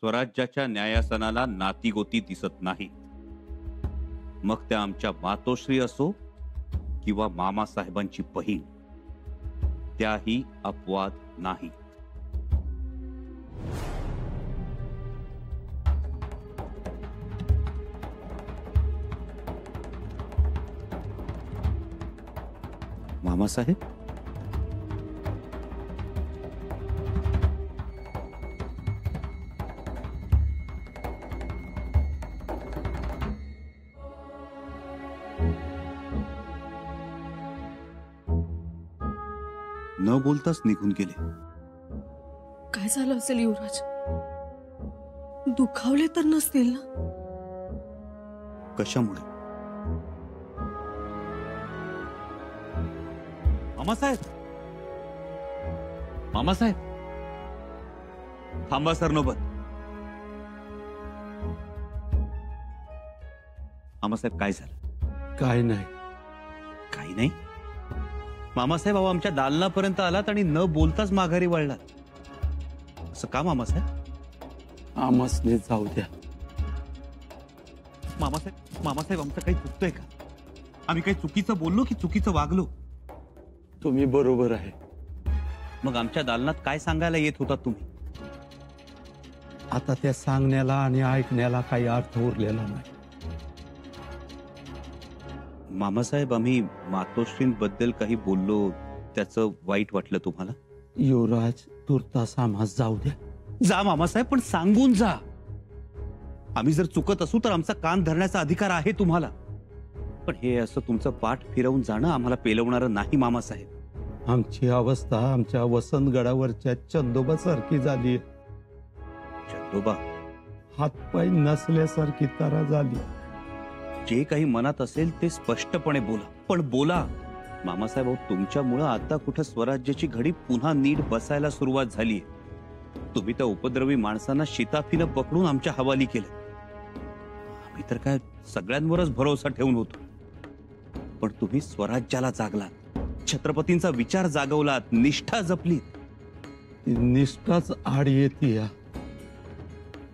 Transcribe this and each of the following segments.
स्वराज्याच्या न्यायासनाला नातीगोती दिसत नाहीत. मग त्या आमच्या मातोश्री असो किंवा मामासाहेबांची बहीण, त्याही अपवाद नाही. मामासाहेब, न बोलताच निघून गेले. काय झालं असेल युवराज? दुखावले तर नसतील ना? कशामुळे? मामासाहेब, मामासाहेब, थांबा सरनोबत. मामासाहेब, काय झालं? काय नाही. काही नाही? मामासाहेब, अहो आमच्या दालनापर्यंत आलात आणि न बोलताच माघारी वळलात. असं का मामासाहेब? आमसने जाऊ द्या. मामासाहेब, मामासाहेब, आमचं काही चुकतंय का? आम्ही काही चुकीचं बोललो की चुकीचं वागलो? तुम्ही बरोबर आहे. मग आमच्या दालनात काय सांगायला येत होता तुम्ही? आता त्या सांगण्याला आणि ऐकण्याला काही अर्थ उरलेला नाही. मामासाहेब, आम्ही मातोश्रींबद्दल काही बोललो, त्याचं वाईट वाटलं तुम्हाला? युवराज, तुर्तास आम्हास जाऊ द्या. जा मामासाहेब, पण सांगून जा. आम्ही जर चुकत असू तर आमचा कान धरण्याचा अधिकार आहे तुम्हाला. पण हे असं तुमचं पाठ फिरवून जाणं आम्हाला पेलवणारं नाही मामासाहेब. आमची अवस्था आमच्या वसंतगडावरच्या चंदोबासारखी झाली. चंदोबा? हातपाय नसल्यासारखी तरा झाली. जे काही मनात असेल ते स्पष्टपणे बोला, पण बोला. मामासाहेब, तुमच्यामुळं आता कुठं स्वराज्याची घडी पुन्हा नीट बसायला सुरुवात झाली. तुम्ही त्या उपद्रवी माणसांना शिताफीनं पकडून आमच्या हवाली केलं. आम्ही तर काय सगळ्यांवरच भरोसा ठेवून होतो, पण तुम्ही स्वराज्याला जागलात, छत्रपतींचा विचार जागवलात, निष्ठा जपली. निष्ठाच आड येते.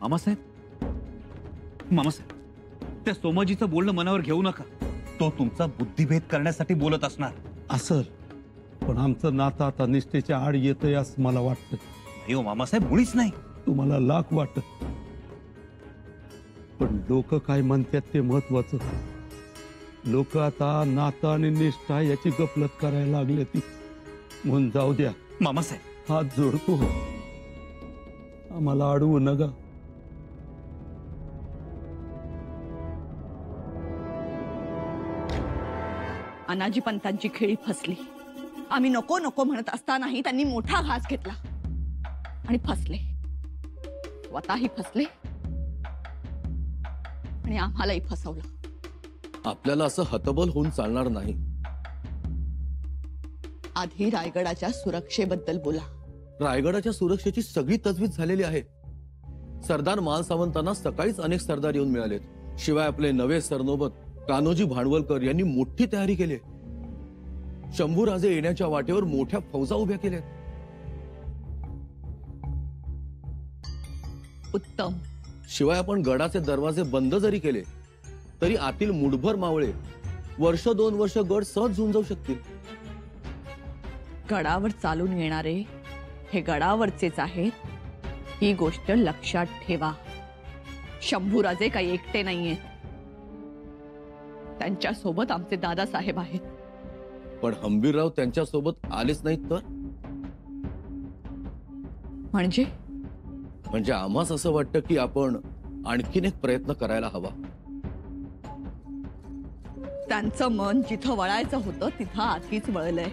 मामासाहेब, मामासाहेब, त्या सोमाजीचं बोलणं मनावर घेऊ नका. तो तुमचा बुद्धिभेद करण्यासाठी बोलत असणार. असल, पण आमचं नातं आता निष्ठेच्या आड येतंय असं मला वाटतं. नाही हो मामासाहेब, मुळीच नाही. तुम्हाला लाख वाटत, पण लोक काय म्हणतात ते महत्वाचं. लोक आता नातं आणि निष्ठा याची गफलत करायला लागले. ती म्हणून जाऊ द्या मामासाहेब. हात जोडतो, आम्हाला अडवू नका. अनाजी पंतांची खेळी फसली. आम्ही नको नको म्हणत असतानाही त्यांनी मोठा घास घेतला आणि फसले. स्वतःही फसले आणि आम्हालाही फसवलं. आपल्याला असं हतबल होऊन चालणार नाही. आधी रायगडाच्या सुरक्षेबद्दल बोला. रायगडाच्या सुरक्षेची सगळी तजवीज झालेली आहे. सरदार मालसावंतांना सकाळीच अनेक सरदार येऊन मिळालेत. शिवाय आपले नवे सरनोबत कान्होजी भांडवलकर यांनी मोठी तयारी केली. शंभूराजे येण्याच्या वाटेवर मोठ्या फौजा उभ्या केल्या. उत्तम. शिवाय आपण गडाचे दरवाजे बंद जरी केले तरी आतील मुठभर मावळे वर्ष 2 वर्ष गड सहज झुंजू जाऊ शकतील. गडावर चालून येणारे हे गडावरचेच आहेत, ही गोष्ट लक्षात ठेवा. शंभूराजे काही एकटे नाहीयेत, त्यांच्या सोबत आमचे दादासाहेब आहेत. पण हंबीरराव त्यांच्या सोबत आलेच नाहीत तर? म्हणजे आम्हास असं वाटतं की आपण आणखीन एक प्रयत्न करायला हवा. त्यांचं मन जिथं वळायचं होतं तिथं आधीच वळलंय.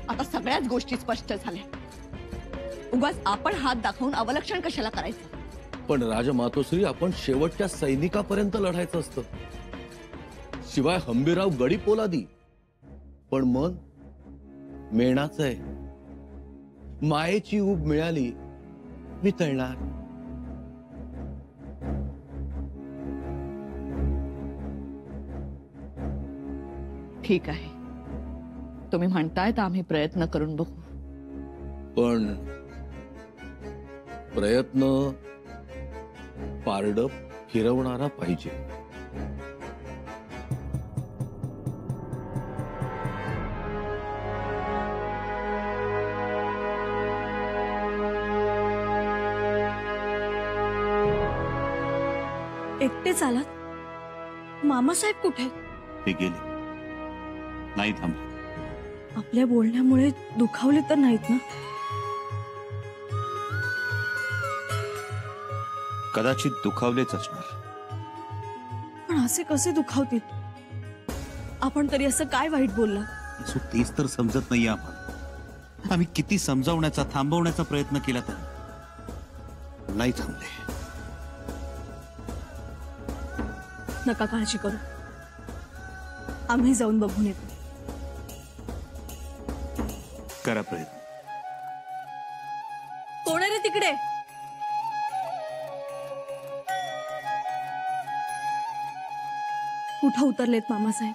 आता सगळ्याच गोष्टी स्पष्ट झाल्या. उगाच आपण हात दाखवून अवलक्षण कशाला करायचं? पण राजमातोश्री, आपण शेवटच्या सैनिकापर्यंत लढायचं असतं. शिवाय हंबीरराव गडी पोलादी, पण मन मेणाच आहे. मायेची ऊब मिळाली वितळणार. ठीक आहे, तुम्ही म्हणताय तर आम्ही प्रयत्न करून बघू. प्रयत्न पारड फिरवणारा पाहिजे. एकटेच आलात? मामासाहेब कुठे? ते गेले, नाही थांबले. आपल्या बोलण्यामुळे दुखावले तर नाहीत ना? कदाचित दुखावलेच असणार. पण असे कसे दुखावतील? आपण तरी असं काय वाईट बोलला? असो, तेच तर समजत नाहीये आम्हाला. आम्ही किती समजावण्याचा थांबवण्याचा प्रयत्न केला तर नाही थांबले. नका काळजी करू, आम्ही जाऊन बघून येतो. करा प्रयत्न. कोण आहे रे तिकडे? कुठं उतरलेत मामासाहेब?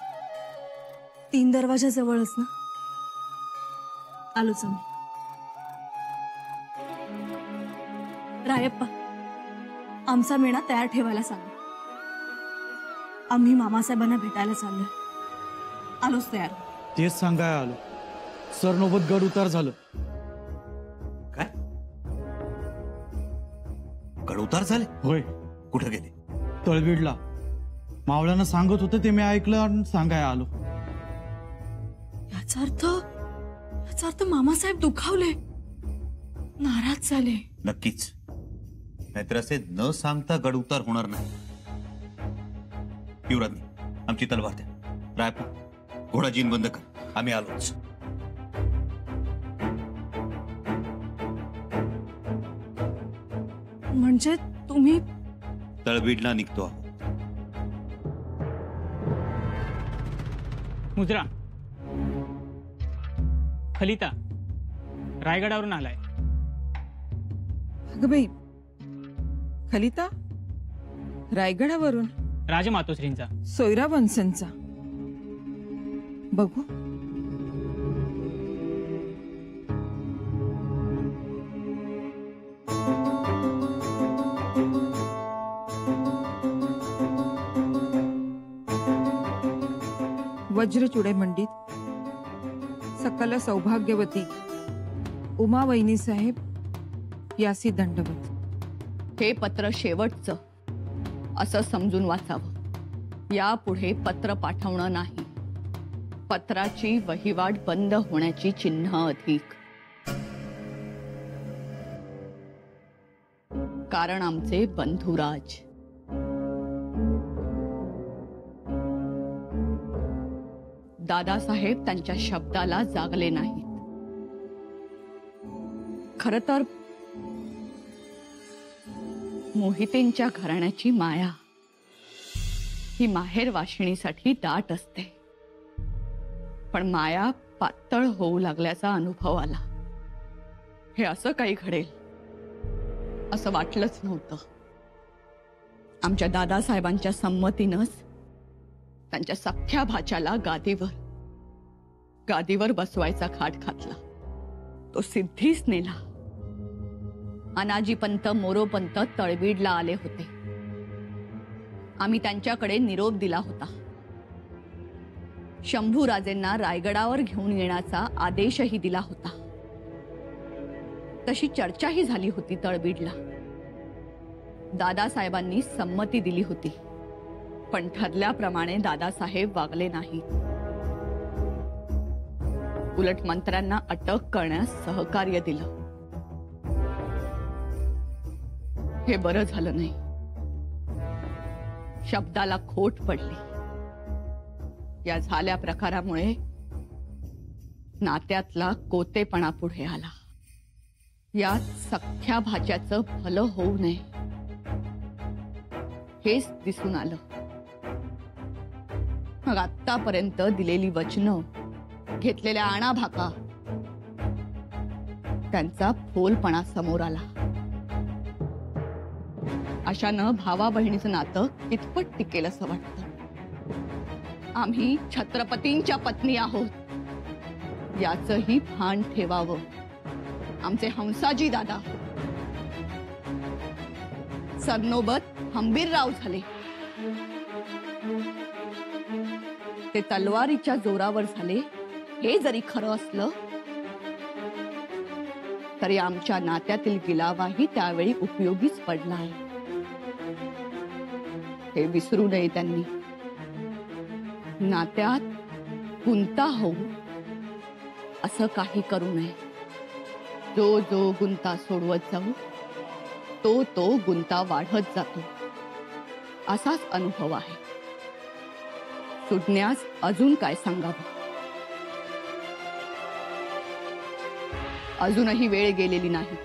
3 दरवाजा जवळच ना? आलोच आम्ही. रायप्पा, आमचा मेणा तयार ठेवायला सांगा. आम्ही मामासाहेबांना भेटायला चाललोय. आलोच तयार. तेच सांगाय आलो. सरनोबत गड उतार झालं. काय गडउतार झाले? होय, कुठं गेले? तळबीडला. मावळ्यानं सांगत होतं ते मी ऐकलं आणि सांगाय आलो. याचा अर्थ मामासाहेब दुखावले, नाराज झाले. नक्कीच, नाहीतर असे न सांगता गडउतार होणार नाही. युवराजनी, आमची तलवार द्या. रायप्पा, घोडा जीन बंद कर. आम्ही आलोच. म्हणजे तुम्ही? तळबीडला निघतो आहोत. मुजरा, खलिता रायगडावरून आलाय. अगं बाई, खलिता रायगडावरून? राजमातोश्रींचा. सोयरा वंशंचा. बघू. वज्रचुडे मंडित सकल सौभाग्यवती उमा वहिनी साहेब यासी दंडवत. हे पत्र शेवटचं असं समजून वाचावं. यापुढे पत्र पाठवणं नाही. पत्राची वहिवाट बंद होण्याची चिन्ह अधिक. कारण आमचे बंधुराज. दादासाहेब त्यांच्या शब्दाला जागले नाहीत. खरं तर मोहितेंच्या घराण्याची माया ही माहेर वाशिणीसाठी दाट असते. पण माया पातळ होऊ लागल्याचा अनुभव आला. हे असं काही घडेल असं वाटलंच नव्हतं. आमच्या दादासाहेबांच्या संमतीनंच त्यांच्या सख्ख्या भाच्याला गादीवर बसवायचा खाट घातला. तो सिद्धीच नेला. अनाजीपंत मोरोपंत तळबीडला आले होते. आम्ही त्यांच्याकडे निरोप दिला होता. शंभूराजेंना रायगडावर घेऊन येण्याचा आदेशही दिला होता. तशी चर्चाही झाली होती तळबीडला. दादासाहेबांनी संमती दिली होती. पण ठरल्याप्रमाणे दादासाहेब वागले नाहीत. उलट मंत्र्यांना अटक करण्यास सहकार्य दिलं. हे बरं झालं नाही. शब्दाला खोट पडली. या झाल्या प्रकारामुळे नात्यातला कोतेपणा पुढे आला. यात सख्ख्या भाच्याचं भलं होऊ नये हेच दिसून आलं. मग आतापर्यंत दिलेली वचनं, घेतलेल्या आणाभाका, त्यांचा फोलपणा समोर आला. अशानं भावा बहिणीचं नातं कितपत टिकेल असं वाटतं. आम्ही छत्रपतींच्या पत्नी आहोत याचंही भान ठेवावं. आमचे हंसाजी दादा सरनोबत हंबीरराव झाले. ते तलवारीच्या जोरावर झाले हे जरी खरं असलं तरी आमच्या नात्यातील गिलावाही त्यावेळी उपयोगीच पडला आहे. हे विसरू नये त्यांनी. नात्यात गुंता होऊ असं काही करू नये. जो जो गुंता सोडवत जाऊ तो तो गुंता वाढत जातो असाच अनुभव आहे. सुटण्यास अजून काय सांगावं. अजूनही वेळ गेलेली नाही.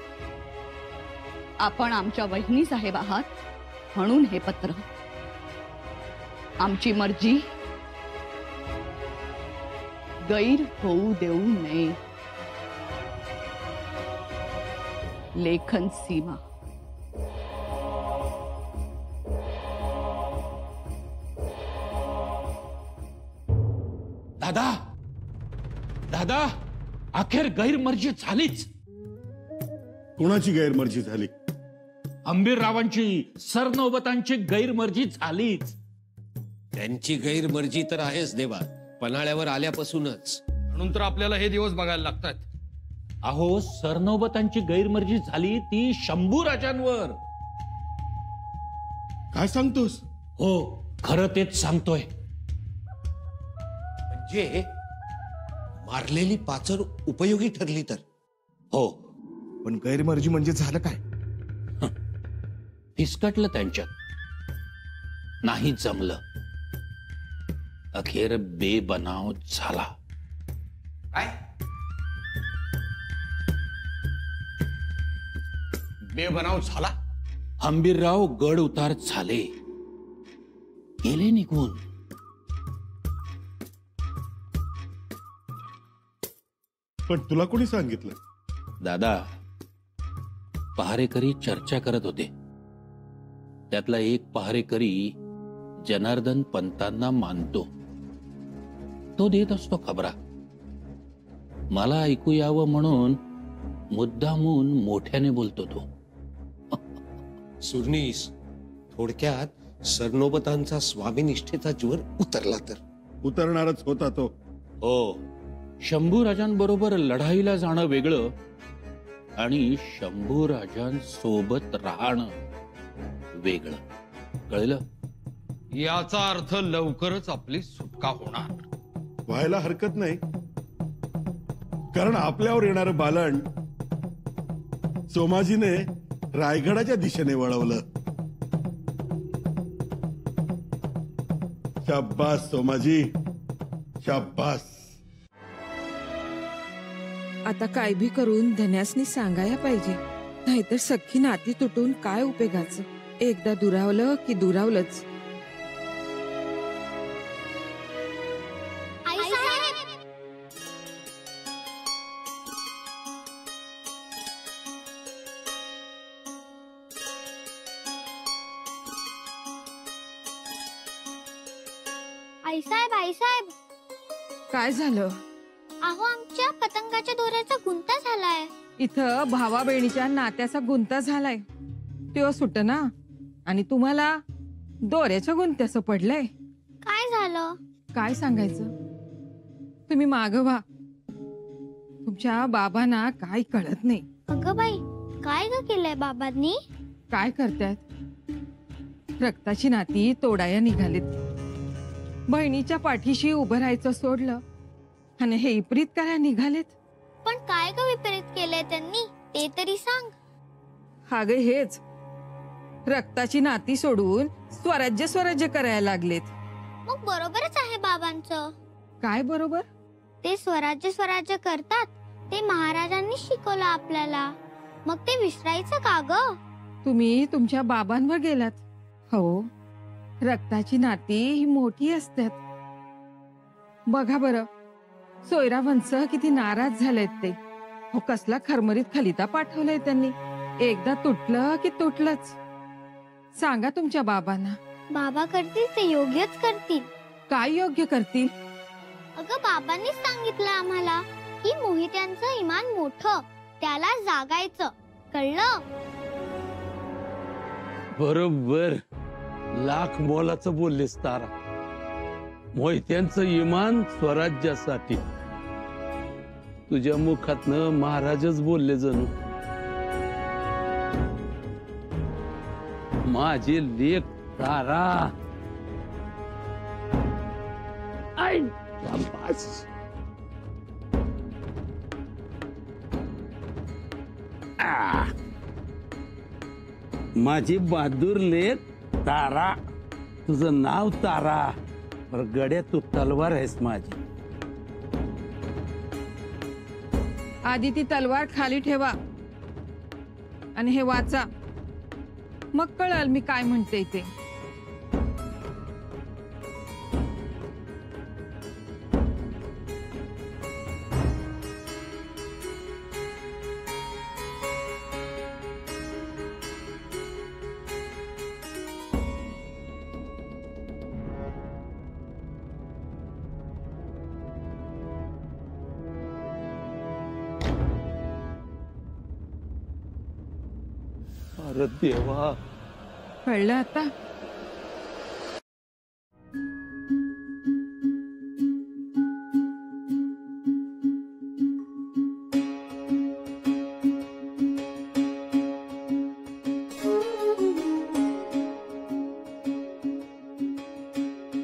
आपण आमच्या वहिनी साहेब आहात म्हणून हे पत्र. आमची मर्जी गैर होऊ देऊ नये. लेखन सीमा. दादा दादा अखेर गैरमर्जी झालीच. कोणाची गैरमर्जी झाली? हंबीररावांची, सरनौबतांची गैरमर्जी झालीच. त्यांची गैरमर्जी तर आहेच देवा, पन्हाळ्यावर आल्यापासूनच. म्हणून तर आपल्याला हे दिवस बघायला लागतात. अहो, सरनौबतांची गैरमर्जी झाली ती शंभूराजांवर. काय सांगतोस? हो, खरं तेच सांगतोय. म्हणजे मारलेली पाचर उपयोगी ठरली तर? हो, पण गैरमर्जी म्हणजे झालं काय? फिसकटलं त्यांच्यात. नाही जमलं. अखेर बेबनाव झाला. काय बेबनाव झाला? हंबीरराव गड उतार झाले, गेले निघून. पण तुला कोणी सांगितलं? दादा, पहारेकरी चर्चा करत होते. त्यातला एक पहारेकरी जनार्दन पंतांना मानतो. तो देत असतो खबरा. मला ऐकू यावं म्हणून मुद्दामून मोठ्याने बोलतो तो. सुरनीस, थोडक्यात सरनोबतांचा स्वामीनिष्ठेचा ज्वर उतरला तर? उतरणारच होता तो. हो, शंभूराजांबरोबर लढाईला जाणं वेगळं आणि शंभूराजांसोबत राहणं वेगळं. कळलं? याचा अर्थ लवकरच आपली सुटका होणार. व्हायला हरकत नाही, कारण आपल्यावर येणारं बालन सोमाजीने रायगडाच्या दिशेने वळवलं. शाब्बास सोमाजी, शाब्बास. आता काय बी करून धन्यासनी सांगायला पाहिजे, नाहीतर सख्खी नाती तुटून काय उपयोगाचं. एकदा दुरावलं की दुरावलंच. आईसाहेब, आईसाहेब, काय झालं? अहो, आमच्या पतंगाच्या दोऱ्याचा गुंता झालाय. इथं भावा बहिणीच्या नात्याचा गुंता झालाय. तो सुटना आणि तुम्हाला दोऱ्याच्या गुंत्याचं पडलंय. काय झालं? काय सांगायचं? तुम्ही माग व्हा. तुमच्या बाबांना काय कळत नाही. अगं बाई, काय ग केलंय बाबांनी? काय करतात? रक्ताची नाती तोडाया निघालीत. बहिणीच्या पाठीशी उभं राहायचं सोडलं आणि हे विपरीत करायला निघालेत. पण काय ग विपरीत केलंय त्यांनी, ते तरी सांग. हा ग हेच, रक्ताची नाती सोडून स्वराज्य स्वराज्य करायला लागलेत. मग बरोबरच आहे बाबांचं. काय बरोबर? ते स्वराज्य स्वराज्य करतात ते महाराजांनी शिकवलं आपल्याला. मग ते विसरायचं का ग? तुम्ही तुमच्या बाबांवर गेलात. हो, रक्ताची नाती ही मोठी असतात. बघा बरं, सोयरावंश किती नाराज झालेत ते. हो, कसला खरमरीत खलिता पाठवलाय त्यांनी. एकदा तुटलं की तुटलंच. सांगा तुमच्या बाबांना. बाबा करतील ते योग्यच करतील. काय योग्य करतील? अगं, बाबांनीच सांगितलं आम्हाला की मोहित्यांचं इमान मोठं, त्याला जागायचं. कळलं? बरोबर लाख मोलाचं बोललेस तारा. मोहित्यांचं इमान स्वराज्यासाठी. तुझ्या मुखातनं महाराजच बोलले जणू. माझे लेख तारा. आई शाबास. माझी बहादूर लेख तारा. तुझं नाव तारा, पर गड्या तू तलवार आहेस माझी. आधी ती तलवार खाली ठेवा आणि हे वाचा, मग कळल मी काय म्हणते ते. अरे देवा. कळलं आता.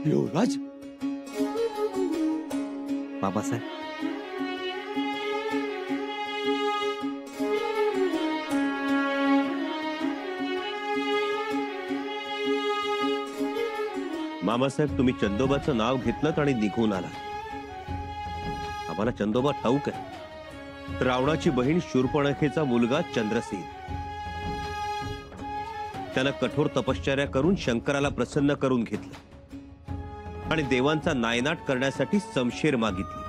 युवराज. बाबासाहेब, मामासाहेब, तुम्ही चंदोबाचं नाव घेतलं आणि निघून आला. आम्हाला चंदोबा ठाऊक आहे. रावणाची बहीण शूर्पणखेचा मुलगा चंद्रसेन. त्यानं कठोर तपश्चर्या करून शंकराला प्रसन्न करून घेतलं आणि देवांचा नायनाट करण्यासाठी समशेर मागितली.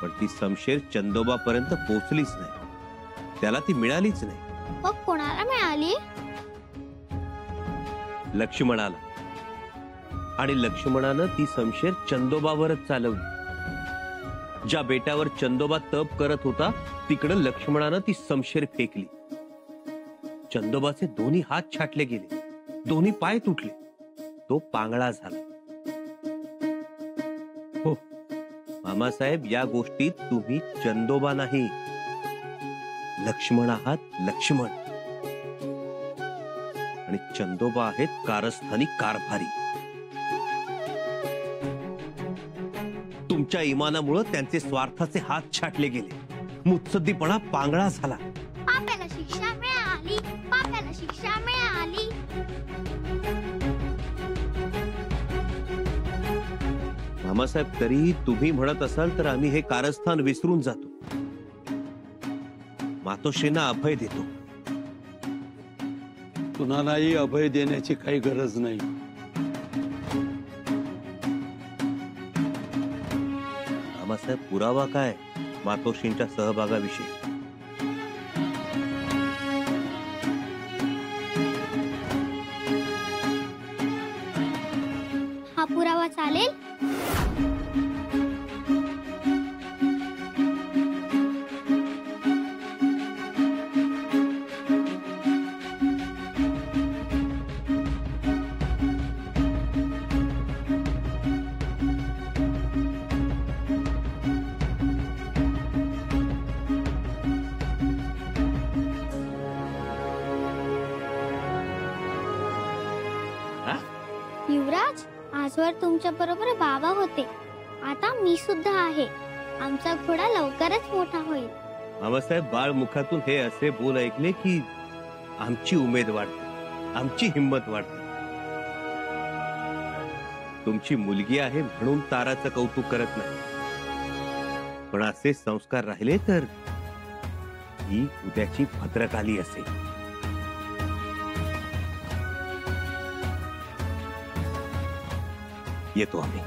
पण ती समशेर चंदोबापर्यंत पोहोचलीच नाही. त्याला ती मिळालीच नाही. मग कोणाला मिळाली? लक्ष्मणाला. आणि लक्ष्मणानं ती समशेर चंदोबावरच चालवली. ज्या बेटावर चंदोबा तप करत होता तिकडं लक्ष्मणानं ती समशेर फेकली. चंदोबाचे दोन्ही हात छाटले गेले, दोन्ही पाय तुटले. तो पांगळा झाला. हो मामासाहेब, या गोष्टीत तुम्ही चंदोबा नाही, लक्ष्मण आहात. लक्ष्मण आणि चंदोबा आहेत कारस्थानी कारभारी. तुमच्या इमानामुळे त्यांचे स्वार्थाचे हात छाटले गेले. मुत्सद्दीपणा पांगळा झाला. पाप्याला शिक्षा मिळाली, पाप्याला शिक्षा मिळाली. मामासाहेब, तरीही तुम्ही म्हणत असाल तर आम्ही हे कारस्थान विसरून जातो. मातोश्रींना अभय देतो. कुणालाही अभय देण्याची काही गरज नाही. मामासाहेब, पुरावा काय मातोश्रींच्या सहभागाविषयी? हा पुरावा चालेल? युवराज, आजवर तुमच्या बरोबर बाबा होते, आता मी सुद्धा आहे. आमचा घोडा लवकरच मोठा होईल. मामासाहेब, बाळ मुखातून हे असे बोल ऐकले की आमची उमेद वाढते, आमची हिंमत वाढते. तुमची मुलगी आहे म्हणून ताराचं कौतुक करत नाही, पण असे संस्कार राहिले तर ही उद्याची भद्रकाली असेल. येतो आम्ही.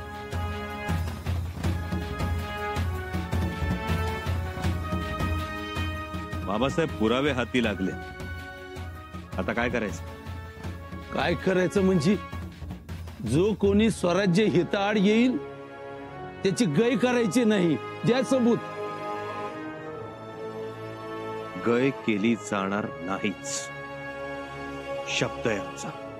बाबासाहेब, पुरावे हाती लागले. आता काय करायचं? काय करायचं म्हणजे जो कोणी स्वराज्य हिताआड येईल त्याची गय करायची नाही. ज्या सबूत गय केली जाणार नाहीच. शब्द आहे आमचा.